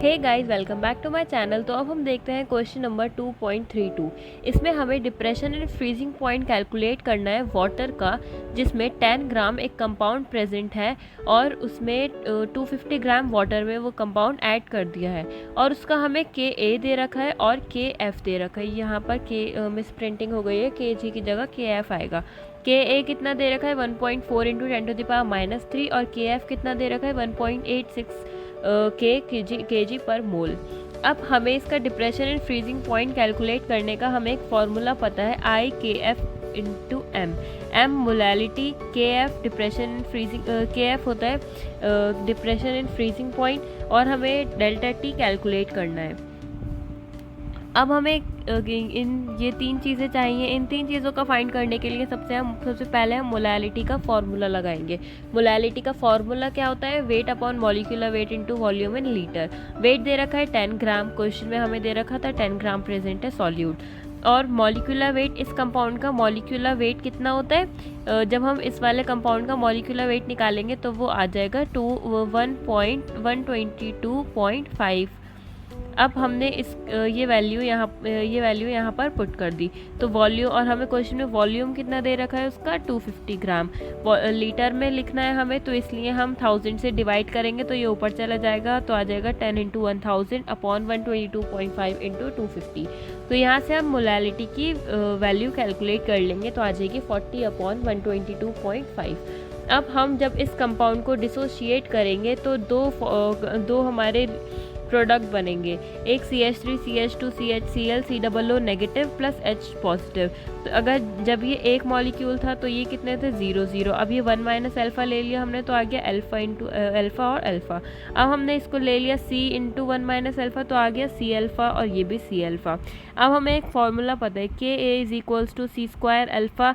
Hey guys, welcome back to my channel. तो अब हम देखते हैं क्वेश्चन नंबर 2.32। इसमें हमें depression and freezing point calculate करना है वाटर का, जिसमें 10 ग्राम एक कंपाउंड प्रेजेंट है और उसमें 250 ग्राम वाटर में वो कंपाउंड ऐड कर दिया है और उसका हमें Ka दे रखा है और Kf दे रखा है। यहाँ पर मिस प्रिंटिंग हो गई है, Kg की जगह Kf आएगा। Ka कितना दे रखा है 1.4 इंटू 10⁻³ और Kf कितना दे रखा है 1.86 के जी पर मोल। अब हमें इसका depression and freezing point calculate करने का हमें एक फॉर्मूला पता है, I K F into M. M molality, K F depression and freezing, K F होता है डिप्रेशन एंड फ्रीजिंग पॉइंट और हमें डेल्टा टी कैलकुलेट करना है। अब हमें इन ये तीन चीज़ें चाहिए। इन तीन चीज़ों का फाइंड करने के लिए सबसे पहले हम मोलैलिटी का फॉर्मूला लगाएंगे। मोलैलिटी का फॉर्मूला क्या होता है, weight upon molecular weight into volume in litre. Weight दे रखा है 10 ग्राम, क्वेश्चन में हमें दे रखा था 10 ग्राम प्रेजेंट है सॉल्यूट। और मॉलिक्यूलर वेट, इस कंपाउंड का मॉलिक्यूलर वेट कितना होता है, जब हम इस वाले कंपाउंड का मॉलिक्यूलर वेट निकालेंगे तो वो आ जाएगा 1.122.5। अब हमने ये वैल्यू यहाँ पर पुट कर दी। तो वॉल्यूम, और हमें क्वेश्चन में वॉल्यूम कितना दे रखा है उसका 250 ग्राम। लीटर में लिखना है हमें, तो इसलिए हम 1000 से डिवाइड करेंगे तो ये ऊपर चला जाएगा, तो आ जाएगा 10 इंटू 1000 अपॉन 122.5 इंटू 250। तो यहाँ से हम मोलैलिटी की वैल्यू कैलकुलेट कर लेंगे, तो आ जाएगी 40 अपॉन 122.5। अब हम जब इस कंपाउंड को डिसोशिएट करेंगे तो दो हमारे प्रोडक्ट बनेंगे, एक CH3CH2CHCl COO negative plus H positive. तो अगर जब ये एक मॉलिक्यूल था तो ये कितने थे 0 0। अब ये 1 माइनस अल्फ़ा ले लिया हमने, तो आ गया अल्फ़ा इंटू अल्फ़ा और अल्फ़ा। अब हमने इसको ले लिया C इंटू 1 माइनस अल्फ़ा, तो आ गया C अल्फ़ा और ये भी C अल्फ़ा। अब हमें एक फॉर्मूला पता है, Ka is equals to C square alpha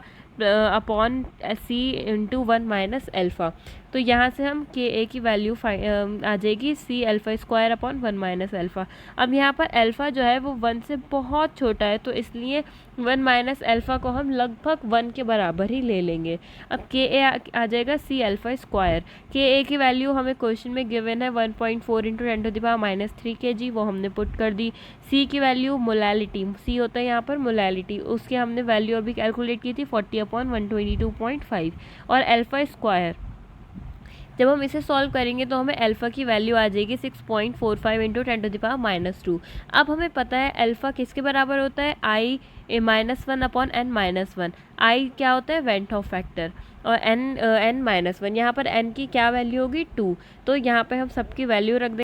upon C into 1 minus alpha. तो यहाँ से हम Ka की वैल्यू आ जाएगी C alpha square upon 1 minus alpha. अब यहाँ पर अल्फ़ा जो है वो 1 से बहुत छोटा है, तो इसलिए 1 माइनस अल्फ़ा को हम लगभग 1 के बराबर ही ले लेंगे। अब Ka आ जाएगा C अल्फ़ा स्क्वायर। Ka की वैल्यू हमें क्वेश्चन में गिवन है 1.4 इंटू 10⁻³ kg, वो हमने पुट कर दी। C की वैल्यू मोलैलिटी, C होता है यहाँ पर मोलैलिटी, उसकी हमने वैल्यू अभी कैलकुलेट की थी 40 अपॉन 122.5। और अल्फ़ा स्क्वायर, जब हम इसे सॉल्व करेंगे तो हमें अल्फ़ा की वैल्यू आ जाएगी 6.45 इंटू 10⁻²। अब हमें पता है अल्फ़ा किसके बराबर होता है, i-1 अपॉन n-1। i क्या होता है, वेंट ऑफ फैक्टर, और n-1। यहाँ पर n की क्या वैल्यू होगी 2। तो यहाँ पे हम सबकी वैल्यू रख देंगे।